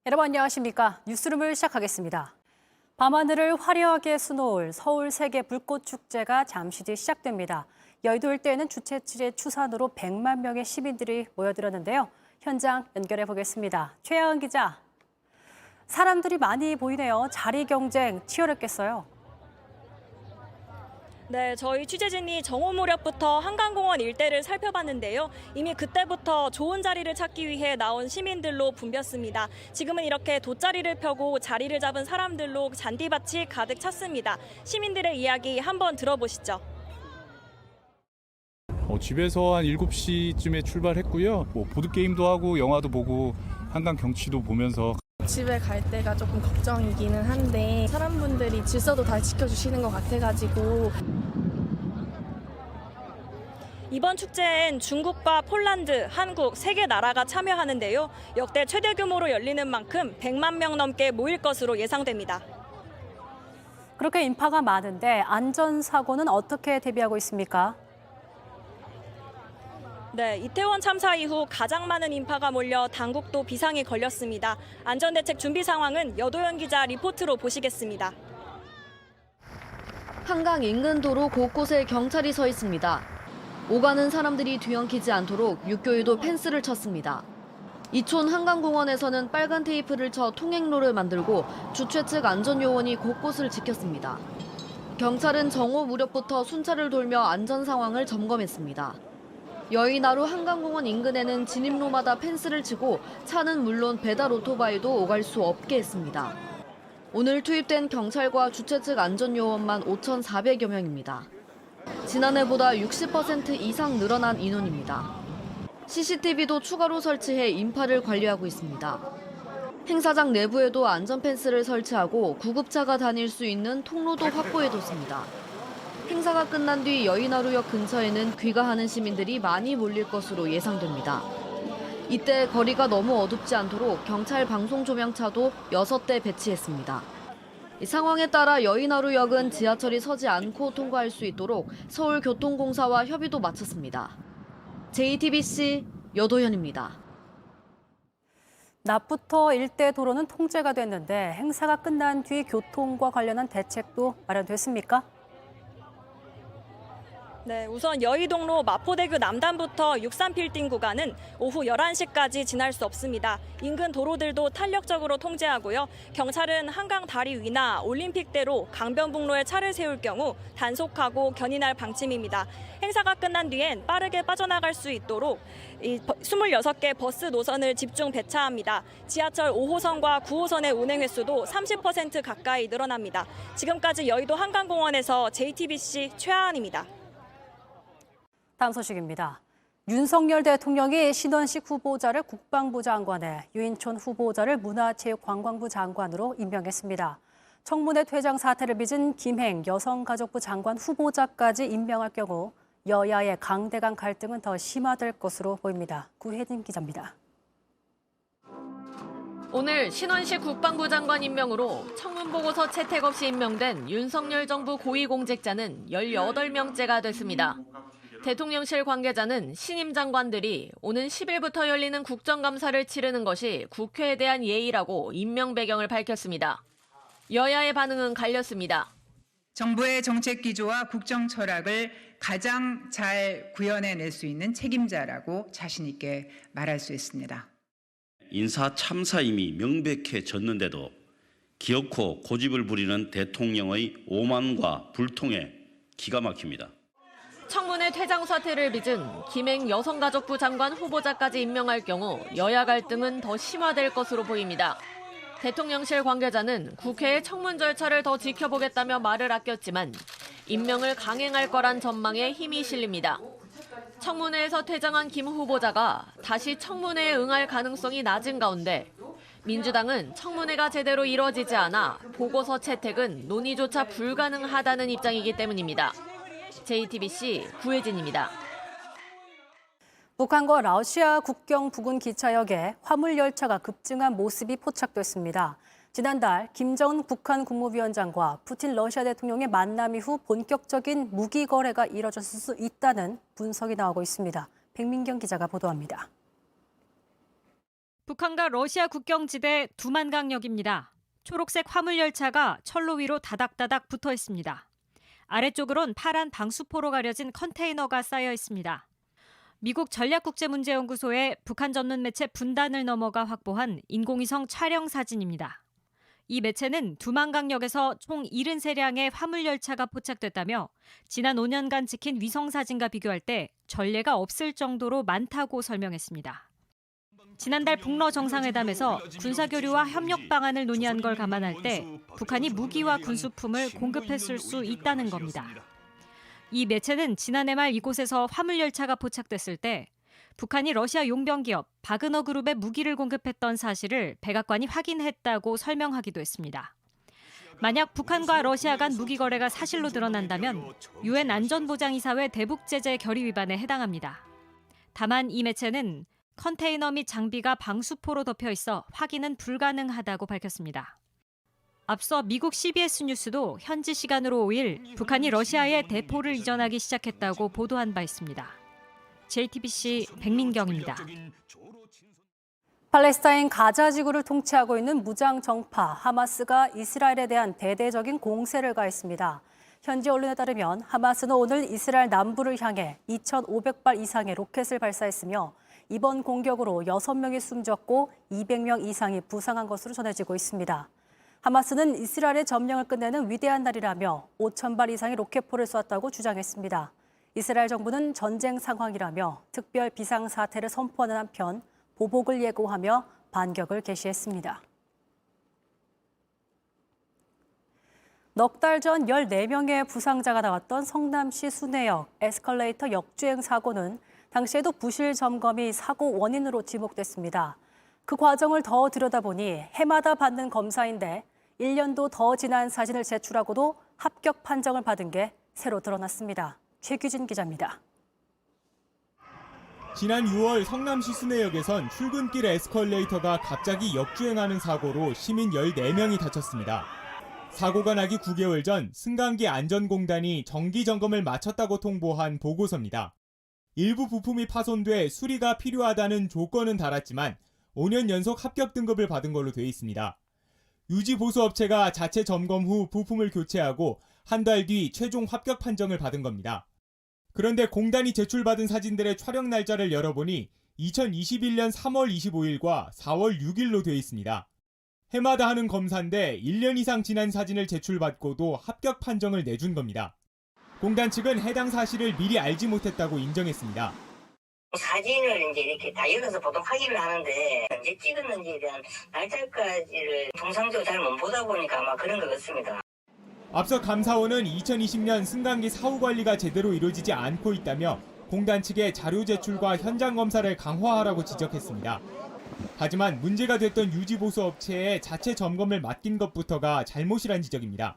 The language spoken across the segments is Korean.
여러분 안녕하십니까? 뉴스룸을 시작하겠습니다. 밤하늘을 화려하게 수놓을 서울 세계 불꽃 축제가 잠시 뒤 시작됩니다. 여의도 일대에는 주최 추산으로 100만 명의 시민들이 모여들었는데요. 현장 연결해 보겠습니다. 최하은 기자. 사람들이 많이 보이네요. 자리 경쟁 치열했겠어요. 네, 저희 취재진이 정오 무렵부터 한강공원 일대를 살펴봤는데요. 이미 그때부터 좋은 자리를 찾기 위해 나온 시민들로 붐볐습니다. 지금은 이렇게 돗자리를 펴고 자리를 잡은 사람들로 잔디밭이 가득 찼습니다. 시민들의 이야기 한번 들어보시죠. 집에서 한 7시쯤에 출발했고요. 보드게임도 하고 영화도 보고 한강 경치도 보면서 집에 갈 때가 조금 걱정이기는 한데 사람분들이 질서도 다 지켜주시는 것 같아가지고. 이번 축제엔 중국과 폴란드, 한국 세 개 나라가 참여하는데요. 역대 최대 규모로 열리는 만큼 100만 명 넘게 모일 것으로 예상됩니다. 그렇게 인파가 많은데 안전사고는 어떻게 대비하고 있습니까? 네, 이태원 참사 이후 가장 많은 인파가 몰려 당국도 비상이 걸렸습니다. 안전대책 준비 상황은 여도현 기자 리포트로 보시겠습니다. 한강 인근 도로 곳곳에 경찰이 서 있습니다. 오가는 사람들이 뒤엉키지 않도록 육교에도 펜스를 쳤습니다. 이촌 한강공원에서는 빨간 테이프를 쳐 통행로를 만들고 주최 측 안전요원이 곳곳을 지켰습니다. 경찰은 정오 무렵부터 순찰을 돌며 안전 상황을 점검했습니다. 여의나루 한강공원 인근에는 진입로마다 펜스를 치고 차는 물론 배달 오토바이도 오갈 수 없게 했습니다. 오늘 투입된 경찰과 주최 측 안전요원만 5,400여 명입니다. 지난해보다 60% 이상 늘어난 인원입니다. CCTV도 추가로 설치해 인파를 관리하고 있습니다. 행사장 내부에도 안전펜스를 설치하고 구급차가 다닐 수 있는 통로도 확보해뒀습니다. 행사가 끝난 뒤 여의나루역 근처에는 귀가하는 시민들이 많이 몰릴 것으로 예상됩니다. 이때 거리가 너무 어둡지 않도록 경찰 방송 조명차도 6대 배치했습니다. 이 상황에 따라 여의나루역은 지하철이 서지 않고 통과할 수 있도록 서울교통공사와 협의도 마쳤습니다. JTBC 여도현입니다. 낮부터 일대 도로는 통제가 됐는데 행사가 끝난 뒤 교통과 관련한 대책도 마련됐습니까? 네, 우선 여의동로 마포대교 남단부터 63빌딩 구간은 오후 11시까지 지날 수 없습니다. 인근 도로들도 탄력적으로 통제하고요. 경찰은 한강 다리 위나 올림픽대로 강변북로에 차를 세울 경우 단속하고 견인할 방침입니다. 행사가 끝난 뒤엔 빠르게 빠져나갈 수 있도록 26개 버스 노선을 집중 배차합니다. 지하철 5호선과 9호선의 운행 횟수도 30% 가까이 늘어납니다. 지금까지 여의도 한강공원에서 JTBC 최하은입니다. 다음 소식입니다. 윤석열 대통령이 신원식 후보자를 국방부 장관에 유인촌 후보자를 문화체육관광부 장관으로 임명했습니다. 청문회 퇴장 사태를 빚은 김행 여성가족부 장관 후보자까지 임명할 경우 여야의 강대강 갈등은 더 심화될 것으로 보입니다. 구혜진 기자입니다. 오늘 신원식 국방부 장관 임명으로 청문보고서 채택 없이 임명된 윤석열 정부 고위공직자는 18명째가 됐습니다. 대통령실 관계자는 신임 장관들이 오는 10일부터 열리는 국정감사를 치르는 것이 국회에 대한 예의라고 임명 배경을 밝혔습니다. 여야의 반응은 갈렸습니다. 정부의 정책 기조와 국정 철학을 가장 잘 구현해낼 수 있는 책임자라고 자신 있게 말할 수 있습니다. 인사 참사임이 명백해졌는데도 기어코 고집을 부리는 대통령의 오만과 불통에 기가 막힙니다. 청문회 퇴장 사태를 빚은 김행 여성가족부 장관 후보자까지 임명할 경우 여야 갈등은 더 심화될 것으로 보입니다. 대통령실 관계자는 국회의 청문 절차를 더 지켜보겠다며 말을 아꼈지만 임명을 강행할 거란 전망에 힘이 실립니다. 청문회에서 퇴장한 김 후보자가 다시 청문회에 응할 가능성이 낮은 가운데 민주당은 청문회가 제대로 이뤄지지 않아 보고서 채택은 논의조차 불가능하다는 입장이기 때문입니다. JTBC 구혜진입니다. 북한과 러시아 국경 부근 기차역에 화물 열차가 급증한 모습이 포착됐습니다. 지난달 김정은 북한 국무위원장과 푸틴 러시아 대통령의 만남 이후 본격적인 무기 거래가 이뤄졌을 수 있다는 분석이 나오고 있습니다. 백민경 기자가 보도합니다. 북한과 러시아 국경지대 두만강역입니다. 초록색 화물열차가 철로 위로 다닥다닥 붙어 있습니다. 아래쪽으론 파란 방수포로 가려진 컨테이너가 쌓여 있습니다. 미국 전략국제문제연구소의 북한 전문 매체 분단을 넘어가 확보한 인공위성 촬영 사진입니다. 이 매체는 두만강역에서 총 73량의 화물열차가 포착됐다며 지난 5년간 찍힌 위성사진과 비교할 때 전례가 없을 정도로 많다고 설명했습니다. 지난달 북러 정상회담에서 군사교류와 협력 방안을 논의한 걸 감안할 때 북한이 무기와 군수품을 공급했을 수 있다는 겁니다. 이 매체는 지난해 말 이곳에서 화물열차가 포착됐을 때 북한이 러시아 용병기업 바그너 그룹에 무기를 공급했던 사실을 백악관이 확인했다고 설명하기도 했습니다. 만약 북한과 러시아 간 무기 거래가 사실로 드러난다면 유엔 안전보장이사회 대북제재 결의 위반에 해당합니다. 다만 이 매체는 컨테이너 및 장비가 방수포로 덮여 있어 확인은 불가능하다고 밝혔습니다. 앞서 미국 CBS 뉴스도 현지 시간으로 5일 북한이 러시아에 대포를 이전하기 시작했다고 보도한 바 있습니다. JTBC 백민경입니다. 팔레스타인 가자 지구를 통치하고 있는 무장 정파 하마스가 이스라엘에 대한 대대적인 공세를 가했습니다. 현지 언론에 따르면 하마스는 오늘 이스라엘 남부를 향해 2,500발 이상의 로켓을 발사했으며 이번 공격으로 6명이 숨졌고 200명 이상이 부상한 것으로 전해지고 있습니다. 하마스는 이스라엘의 점령을 끝내는 위대한 날이라며 5,000발 이상의 로켓포를 쐈다고 주장했습니다. 이스라엘 정부는 전쟁 상황이라며 특별 비상사태를 선포하는 한편 보복을 예고하며 반격을 개시했습니다. 넉 달 전 14명의 부상자가 나왔던 성남시 순회역 에스컬레이터 역주행 사고는 당시에도 부실 점검이 사고 원인으로 지목됐습니다. 그 과정을 더 들여다보니 해마다 받는 검사인데 1년도 더 지난 사진을 제출하고도 합격 판정을 받은 게 새로 드러났습니다. 최규진 기자입니다. 지난 6월 성남시 순회역에선 출근길 에스컬레이터가 갑자기 역주행하는 사고로 시민 14명이 다쳤습니다. 사고가 나기 9개월 전 승강기 안전공단이 정기 점검을 마쳤다고 통보한 보고서입니다. 일부 부품이 파손돼 수리가 필요하다는 조건은 달았지만 5년 연속 합격 등급을 받은 걸로 돼 있습니다. 유지보수업체가 자체 점검 후 부품을 교체하고 한 달 뒤 최종 합격 판정을 받은 겁니다. 그런데 공단이 제출받은 사진들의 촬영 날짜를 열어보니 2021년 3월 25일과 4월 6일로 돼 있습니다. 해마다 하는 검사인데 1년 이상 지난 사진을 제출받고도 합격 판정을 내준 겁니다. 공단 측은 해당 사실을 미리 알지 못했다고 인정했습니다. 사진을 이제 이렇게 다 열어서 보통 확인을 하는데 언제 찍었는지에 대한 날짜까지를 통상적으로 잘 못 보다 보니까 아마 그런 것 같습니다. 앞서 감사원은 2020년 승강기 사후 관리가 제대로 이루어지지 않고 있다며 공단 측의 자료 제출과 현장 검사를 강화하라고 지적했습니다. 하지만 문제가 됐던 유지보수 업체에 자체 점검을 맡긴 것부터가 잘못이란 지적입니다.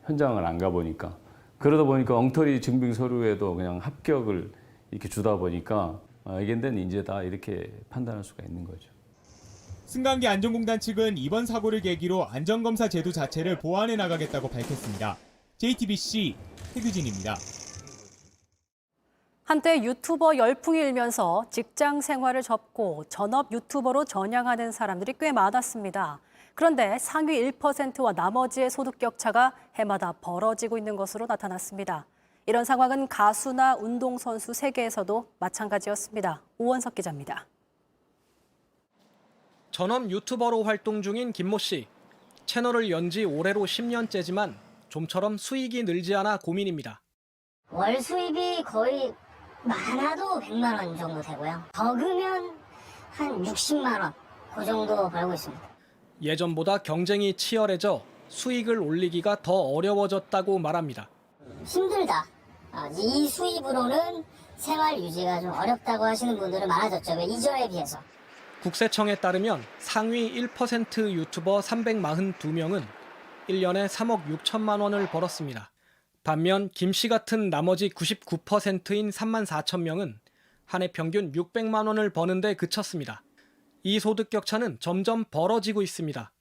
현장을 안 가보니까 그러다 보니까 엉터리 증빙 서류에도 그냥 합격을 이렇게 주다 보니까 이게 된 인재다 이렇게 판단할 수가 있는 거죠. 승강기 안전공단 측은 이번 사고를 계기로 안전검사 제도 자체를 보완해 나가겠다고 밝혔습니다. JTBC 최규진입니다. 한때 유튜버 열풍이 일면서 직장 생활을 접고 전업 유튜버로 전향하는 사람들이 꽤 많았습니다. 그런데 상위 1%와 나머지의 소득 격차가 해마다 벌어지고 있는 것으로 나타났습니다. 이런 상황은 가수나 운동선수 세계에서도 마찬가지였습니다. 오원석 기자입니다. 전업 유튜버로 활동 중인 김모 씨. 채널을 연 지 올해로 10년째지만 좀처럼 수익이 늘지 않아 고민입니다. 월 수입이 거의 많아도 100만 원 정도 되고요. 적으면 한 60만 원, 그 정도 벌고 있습니다. 예전보다 경쟁이 치열해져 수익을 올리기가 더 어려워졌다고 말합니다. 힘들다. 이 수입으로는 생활 유지가 좀 어렵다고 하시는 분들은 많아졌죠. 이전에 비해서. 국세청에 따르면 상위 1% 유튜버 342명은 1년에 3억 6천만 원을 벌었습니다. 반면 김 씨 같은 나머지 99%인 3만 4천 명은 한 해 평균 600만 원을 버는데 그쳤습니다. 이 소득 격차는 점점 벌어지고 있습니다.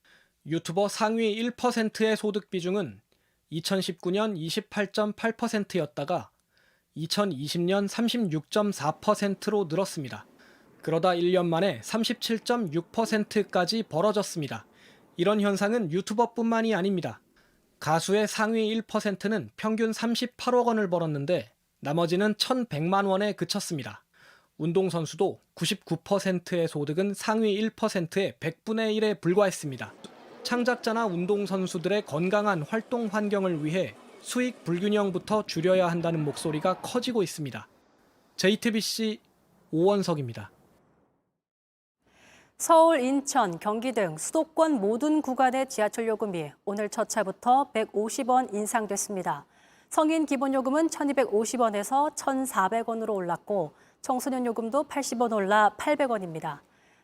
유튜버 상위 1%의 소득 비중은 2019년 28.8%였다가 2020년 36.4%로 늘었습니다. 그러다 1년 만에 37.6%까지 벌어졌습니다. 이런 현상은 유튜버뿐만이 아닙니다. 가수의 상위 1%는 평균 38억 원을 벌었는데 나머지는 1,100만 원에 그쳤습니다. 운동선수도 99%의 소득은 상위 1%의 100분의 1에 불과했습니다. 창작자나 운동선수들의 건강한 활동 환경을 위해 수익 불균형부터 줄여야 한다는 목소리가 커지고 있습니다. JTBC 오원석입니다. 서울, 인천, 경기 등 수도권 모든 구간의 지하철 요금이 오늘 첫 차부터 150원 인상됐습니다. 성인 기본요금은 1,250원에서 1,400원으로 올랐고 청소년 요금도 80원 올라 800원입니다.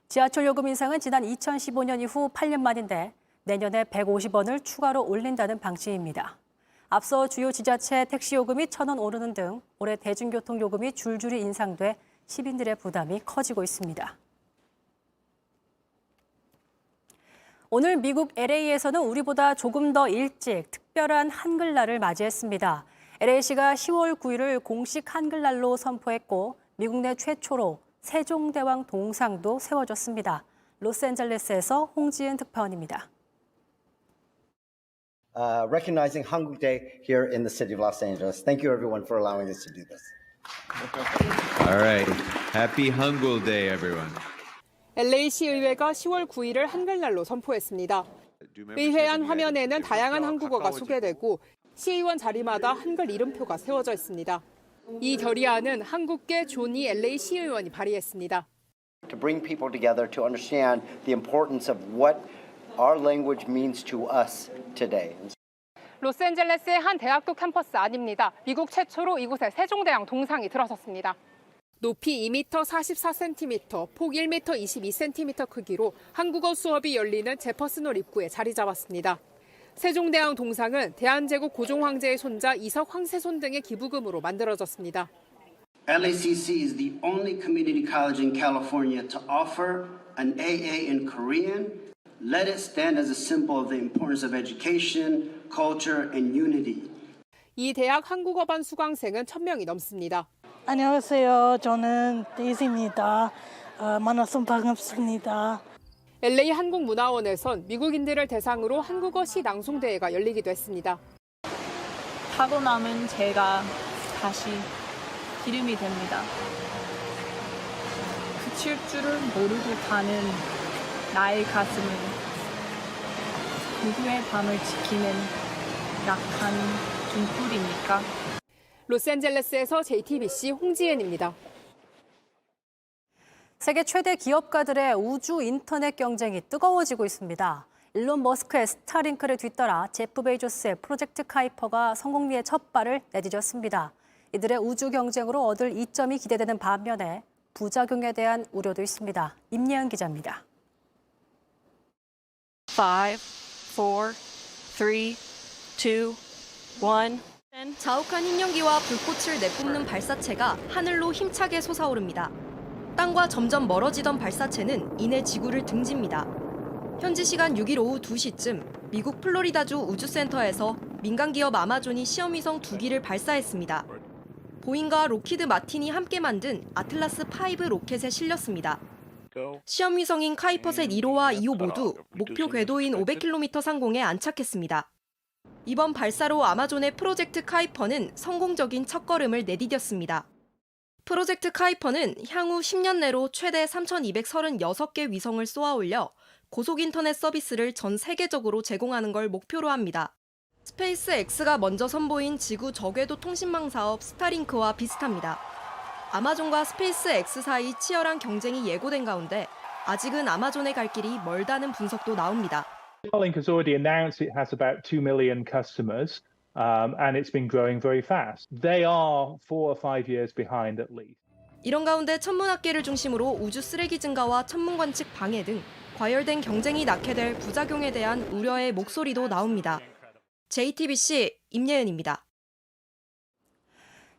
지하철 요금 인상은 지난 2015년 이후 8년 만인데 내년에 150원을 추가로 올린다는 방침입니다. 앞서 주요 지자체 택시 요금이 1,000원 오르는 등 올해 대중교통 요금이 줄줄이 인상돼 시민들의 부담이 커지고 있습니다. 오늘 미국 LA에서는 우리보다 조금 더 일찍 특별한 한글날을 맞이했습니다. LA시가 10월 9일을 공식 한글날로 선포했고 미국 내 최초로 세종대왕 동상도 세워졌습니다. 로스앤젤레스에서 홍지은 특파원입니다. Recognizing Hanguk Day here in the city of Los Angeles. Thank you everyone for allowing us to do this. All right. Happy Hangul Day, everyone. LA시 의회가 10월 9일을 한글날로 선포했습니다. 의회 안 화면에는 다양한 한국어가 소개되고 시의원 자리마다 한글 이름표가 세워져 있습니다. 이 결의안은 한국계 조니 LA 시의원이 발의했습니다. To bring people together to understand the importance of what our language means to us today. 로스앤젤레스의 한 대학교 캠퍼스 안입니다. 미국 최초로 이곳에 세종대왕 동상이 들어섰습니다. 높이 2m 44cm, 폭 1m 22cm 크기로 한국어 수업이 열리는 제퍼슨홀 입구에 자리 잡았습니다. 세종대왕 동상은 대한제국 고종황제의 손자 이석 황세손 등의 기부금으로 만들어졌습니다. LACC is the only community college in California to offer an AA in Korean. Let it stand as a symbol of the importance of education, culture, and unity. 이 대학 한국어반 수강생은 1,000명이 넘습니다. 안녕하세요. 저는 데이지입니다. 만나서 반갑습니다. LA 한국문화원에선 미국인들을 대상으로 한국어 시 낭송대회가 열리기도 했습니다. 타고남은 제가 다시 기름이 됩니다. 그칠 줄을 모르고 가는 나의 가슴은 누구의 밤을 지키는 약한 등불입니까? 로스앤젤레스에서 JTBC 홍지은입니다. 세계 최대 기업가들의 우주 인터넷 경쟁이 뜨거워지고 있습니다. 일론 머스크의 스타링크를 뒤따라 제프 베이조스의 프로젝트 카이퍼가 성공리에 첫 발을 내디뎠습니다. 이들의 우주 경쟁으로 얻을 이점이 기대되는 반면에 부작용에 대한 우려도 있습니다. 임예은 기자입니다. 5, 4, 3, 2, 1. 자욱한 흰연기와 불꽃을 내뿜는 발사체가 하늘로 힘차게 솟아오릅니다. 땅과 점점 멀어지던 발사체는 이내 지구를 등집니다. 현지 시간 6일 오후 2시쯤 미국 플로리다주 우주센터에서 민간 기업 아마존이 시험위성 2기를 발사했습니다. 보잉과 로키드 마틴이 함께 만든 아틀라스 5 로켓에 실렸습니다. 시험위성인 카이퍼셋 1호와 2호 모두 목표 궤도인 500km 상공에 안착했습니다. 이번 발사로 아마존의 프로젝트 카이퍼는 성공적인 첫걸음을 내디뎠습니다. 프로젝트 카이퍼는 향후 10년 내로 최대 3,236개 위성을 쏘아올려 고속 인터넷 서비스를 전 세계적으로 제공하는 걸 목표로 합니다. 스페이스X가 먼저 선보인 지구 저궤도 통신망 사업 스타링크와 비슷합니다. 아마존과 스페이스X 사이 치열한 경쟁이 예고된 가운데 아직은 아마존의 갈 길이 멀다는 분석도 나옵니다. Starlink has already announced it has about 2 million customers, and it's been growing very fast. They are 4 or 5 years behind at least. 이런 가운데 천문학계를 중심으로 우주 쓰레기 증가와 천문 관측 방해 등 과열된 경쟁이 낳게 될 부작용에 대한 우려의 목소리도 나옵니다. JTBC 임예은입니다.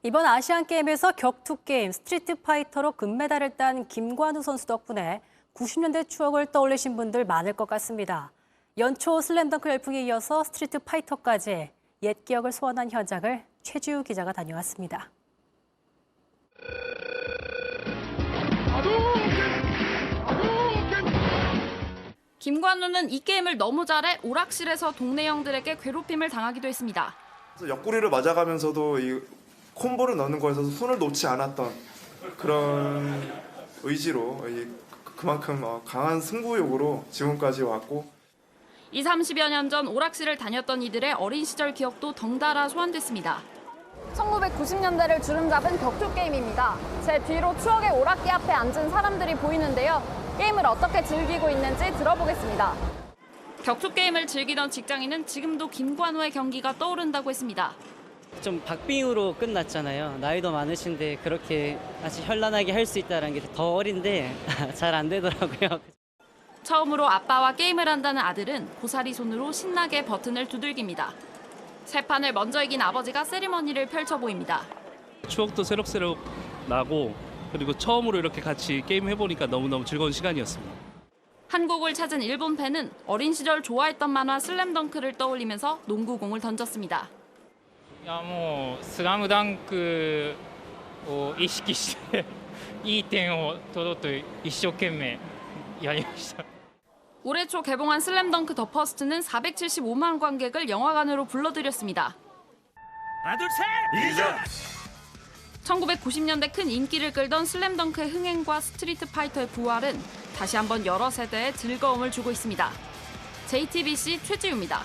이번 아시안게임에서 격투게임 스트리트 파이터로 금메달을 딴 김관우 선수 덕분에 90년대 추억을 떠올리신 분들 많을 것 같습니다. 연초 슬램덩크 열풍에 이어서 스트리트 파이터까지 옛 기억을 소환한 현장을 최지우 기자가 다녀왔습니다. 김관우는 이 게임을 너무 잘해 오락실에서 동네 형들에게 괴롭힘을 당하기도 했습니다. 옆구리를 맞아가면서도 이 콤보를 넣는 거에서 손을 놓지 않았던 그런 의지로 그만큼 강한 승부욕으로 지금까지 왔고 20, 30여 년 전 오락실을 다녔던 이들의 어린 시절 기억도 덩달아 소환됐습니다. 1990년대를 주름잡은 격투 게임입니다. 제 뒤로 추억의 오락기 앞에 앉은 사람들이 보이는데요. 게임을 어떻게 즐기고 있는지 들어보겠습니다. 격투 게임을 즐기던 직장인은 지금도 김관우의 경기가 떠오른다고 했습니다. 좀 박빙으로 끝났잖아요. 나이도 많으신데 그렇게 아주 현란하게 할 수 있다는 게 더 어린데 잘 안 되더라고요. 처음으로 아빠와 게임을 한다는 아들은 고사리 손으로 신나게 버튼을 두들깁니다. 세 판을 먼저 이긴 아버지가 세리머니를 펼쳐 보입니다. 추억도 새록새록 나고 그리고 처음으로 이렇게 같이 게임 해보니까 너무너무 즐거운 시간이었습니다. 한국을 찾은 일본 팬은 어린 시절 좋아했던 만화 슬램덩크를 떠올리면서 농구공을 던졌습니다. いやもうスラムダンクを意識していい点を取ろうと一生懸命やりました。 올해 초 개봉한 슬램덩크 더 퍼스트는 475만 관객을 영화관으로 불러들였습니다. 하나 둘 셋! 이전! 1990년대 큰 인기를 끌던 슬램덩크의 흥행과 스트리트 파이터의 부활은 다시 한번 여러 세대에 즐거움을 주고 있습니다. JTBC 최지우입니다.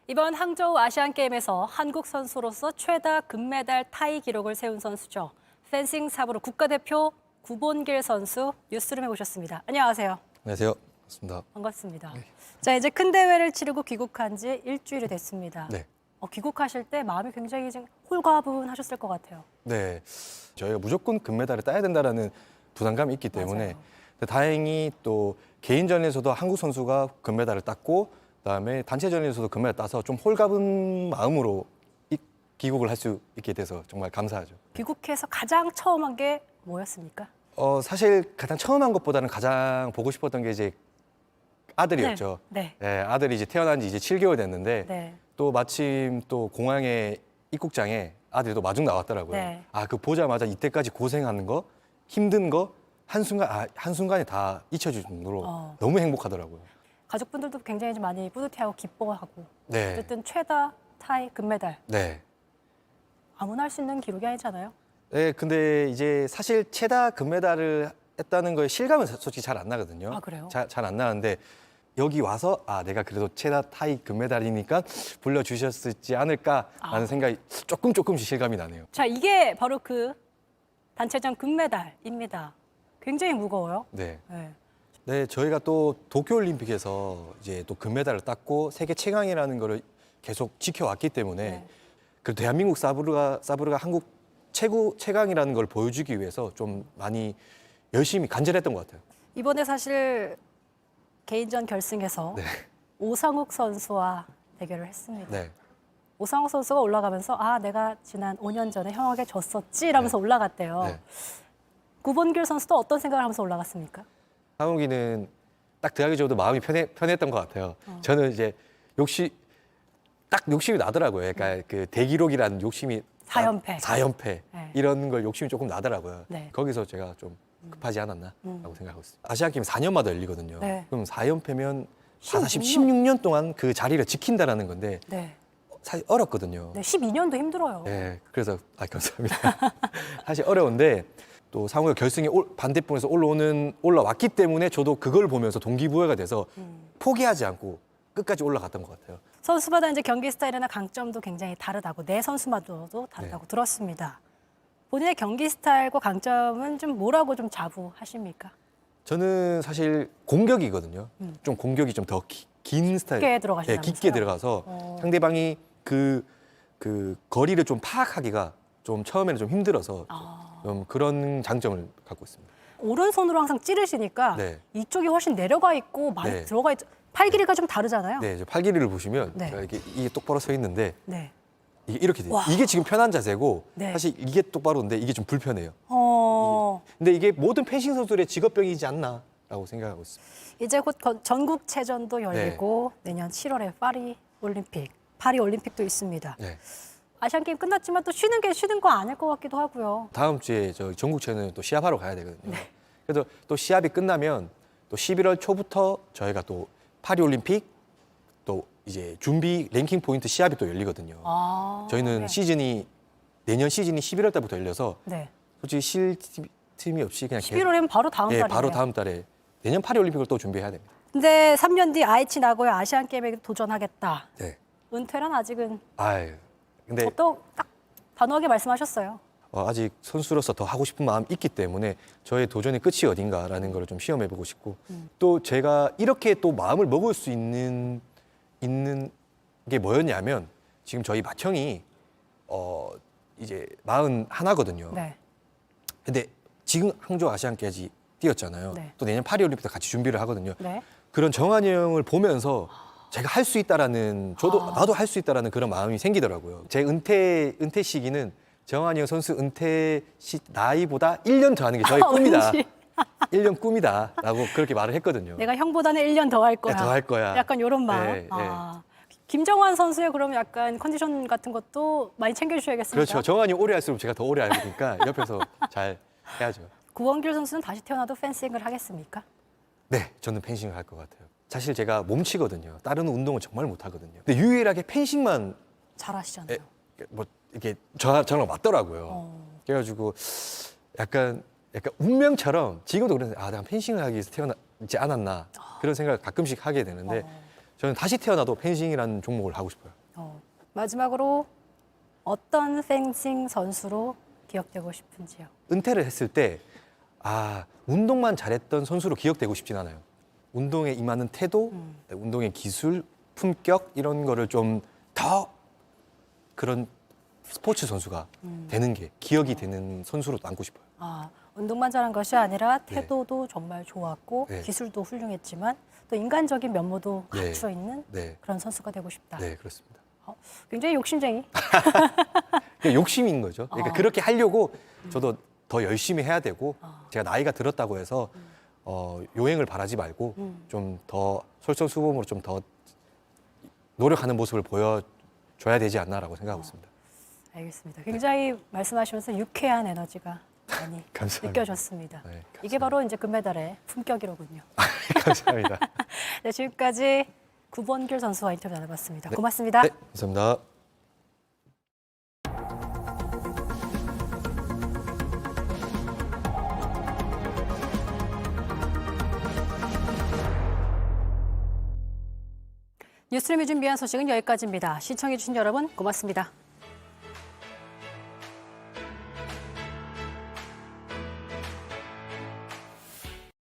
이번 항저우 아시안게임에서 한국 선수로서 최다 금메달 타이 기록을 세운 선수죠. 펜싱 사부로 국가대표 구본길 선수 뉴스룸에 오셨습니다. 안녕하세요. 안녕하세요. 반갑습니다. 반갑습니다. 자, 이제 큰 대회를 치르고 귀국한 지 일주일이 됐습니다. 네. 귀국하실 때 마음이 굉장히 좀 홀가분하셨을 것 같아요. 네. 저희가 무조건 금메달을 따야 된다라는 부담감이 있기 때문에 다행히 또 개인전에서도 한국 선수가 금메달을 땄고 그다음에 단체전에서도 금메달 따서 좀 홀가분 마음으로 귀국을 할 수 있게 돼서 정말 감사하죠. 귀국해서 가장 처음 한 게 뭐였습니까? 사실 가장 처음 한 것보다는 가장 보고 싶었던 게 이제 아들이었죠. 네. 네, 아들이 이제 태어난 지 이제 7개월 됐는데 네. 또 마침 또 공항에 입국장에 아들이 또 마중 나왔더라고요. 네. 그 보자마자 이때까지 고생하는 거, 힘든 거 한순간에 다 잊혀질 정도로 너무 행복하더라고요. 가족분들도 굉장히 좀 많이 뿌듯해하고 기뻐하고. 네. 어쨌든 최다 타이 금메달. 네. 아무나 할 수 있는 기록이 아니잖아요. 네, 근데 이제 사실 최다 금메달을 했다는 거에 실감은 솔직히 잘 안 나거든요. 아, 그래요? 잘 안 나는데 여기 와서 내가 그래도 최다 타이 금메달이니까 불러주셨지 않을까라는 생각이 조금씩 실감이 나네요. 자, 이게 바로 그 단체전 금메달입니다. 굉장히 무거워요. 네. 네. 네, 저희가 또 도쿄올림픽에서 이제 또 금메달을 땄고 세계 최강이라는 거를 계속 지켜왔기 때문에 그 대한민국 사브르가 한국 최강이라는 걸 보여주기 위해서 좀 많이 열심히 간절했던 것 같아요. 이번에 사실 개인전 결승에서 오상욱 선수와 대결을 했습니다. 네. 오상욱 선수가 올라가면서 내가 지난 5년 전에 형에게 졌었지 이러면서 올라갔대요. 네. 구본길 선수도 어떤 생각을 하면서 올라갔습니까? 상욱이는 딱 들어가기 전에도 마음이 편했던 것 같아요. 저는 이제 욕심이 나더라고요. 그러니까 그 대기록이라는 욕심이 4연패. 4연패 네. 이런 걸 욕심이 조금 나더라고요. 네. 거기서 제가 좀 급하지 않았나라고 생각하고 있습니다. 아시안게임 4년마다 열리거든요. 네. 그럼 4연패면 16년? 16년 동안 그 자리를 지킨다라는 건데 네. 사실 어렵거든요. 네, 12년도 힘들어요. 네, 그래서 감사합니다. 사실 어려운데 또 상우가 결승에 반대편에서 올라왔기 때문에 저도 그걸 보면서 동기부여가 돼서 포기하지 않고 끝까지 올라갔던 것 같아요. 선수마다 이제 경기 스타일이나 강점도 굉장히 다르다고 내 선수마다도 다르다고 들었습니다. 본인의 경기 스타일과 강점은 좀 뭐라고 좀 자부하십니까? 저는 사실 공격이거든요. 좀 공격이 좀 더 긴 스타일. 깊게 들어가시면서요? 네, 깊게 들어가서 상대방이 그 거리를 좀 파악하기가 좀 처음에는 좀 힘들어서 좀 그런 장점을 갖고 있습니다. 오른손으로 항상 찌르시니까 이쪽이 훨씬 내려가 있고 많이 들어가 있죠. 팔 길이가 좀 다르잖아요. 네, 팔 길이를 보시면 제가 이게 똑바로 서 있는데 이게 이렇게 돼요. 이게 지금 편한 자세고 사실 이게 똑바로인데 이게 좀 불편해요. 근데 이게 모든 펜싱 선수들의 직업병이지 않나 않을까라고 생각하고 있습니다. 이제 곧 전국체전도 열리고 내년 7월에 파리 올림픽도 있습니다. 네. 아시안게임 끝났지만 또 쉬는 게 쉬는 거 아닐 것 같기도 하고요. 다음 주에 저 전국체는 또 시합하러 가야 되거든요. 그래서 또 시합이 끝나면 또 11월 초부터 저희가 또 파리 올림픽 또 이제 준비 랭킹 포인트 시합이 또 열리거든요. 저희는 내년 시즌이 11월 달부터 열려서 솔직히 쉴 틈이 없이 그냥 11월이면 바로 다음 달이네요. 바로 다음 달에 내년 파리 올림픽을 또 준비해야 됩니다. 근데 3년 뒤 아이치 나고야 아시안게임에 도전하겠다. 네. 은퇴란 아직은 근데 또 딱 단호하게 말씀하셨어요. 아직 선수로서 더 하고 싶은 마음이 있기 때문에 저의 도전의 끝이 어딘가라는 걸 좀 시험해보고 싶고 또 제가 이렇게 또 마음을 먹을 수 있는 게 뭐였냐면 지금 저희 맏형이 이제 41거든요. 네. 근데 지금 항저우 아시안까지 뛰었잖아요. 네. 또 내년 파리 올림픽도 같이 준비를 하거든요. 네. 그런 정한이 형을 보면서 제가 할 수 있다라는 나도 할 수 있다라는 그런 마음이 생기더라고요. 제 은퇴 시기는 정한이 형 선수 은퇴 나이보다 1년 더 하는 게 저의 꿈이다. 1년 꿈이다라고 그렇게 말을 했거든요. 내가 형보다는 1년 더 할 거야. 더 할 거야. 약간 이런 마음. 김정환 선수의 그럼 약간 컨디션 같은 것도 많이 챙겨주셔야겠습니다. 그렇죠. 정한이 오래 할수록 제가 더 오래 하니까 옆에서 잘 해야죠. 구원길 선수는 다시 태어나도 펜싱을 하겠습니까? 네, 저는 펜싱을 할 것 같아요. 사실 제가 몸치거든요. 다른 운동은 정말 못 하거든요. 근데 유일하게 펜싱만 잘하시잖아요. 뭐 이렇게 저랑 맞더라고요. 그래가지고 약간 운명처럼 지금도 그런데 내가 펜싱을 하기 위해서 태어나지 않았나 그런 생각을 가끔씩 하게 되는데 저는 다시 태어나도 펜싱이라는 종목을 하고 싶어요. 마지막으로 어떤 펜싱 선수로 기억되고 싶은지요? 은퇴를 했을 때 운동만 잘했던 선수로 기억되고 싶진 않아요. 운동에 임하는 태도, 운동의 기술, 품격 이런 거를 좀 더 그런 스포츠 선수가 되는 게 기억이 되는 선수로 남고 싶어요. 운동만 잘한 것이 아니라 태도도 정말 좋았고 기술도 훌륭했지만 또 인간적인 면모도 갖춰 있는 그런 선수가 되고 싶다. 네, 그렇습니다. 굉장히 욕심쟁이. 욕심인 거죠. 그러니까 그렇게 하려고 저도 더 열심히 해야 되고 제가 나이가 들었다고 해서 요행을 바라지 말고 좀 더 솔선수범으로 좀 더 노력하는 모습을 보여줘야 되지 않나라고 생각하고 있습니다. 알겠습니다. 굉장히 말씀하시면서 유쾌한 에너지가 많이 느껴졌습니다. 네, 이게 바로 이제 금메달의 품격이로군요. 감사합니다. 네, 지금까지 구본길 선수와 인터뷰 나눠봤습니다. 고맙습니다. 네, 감사합니다. 뉴스룸이 준비한 소식은 여기까지입니다. 시청해주신 여러분 고맙습니다.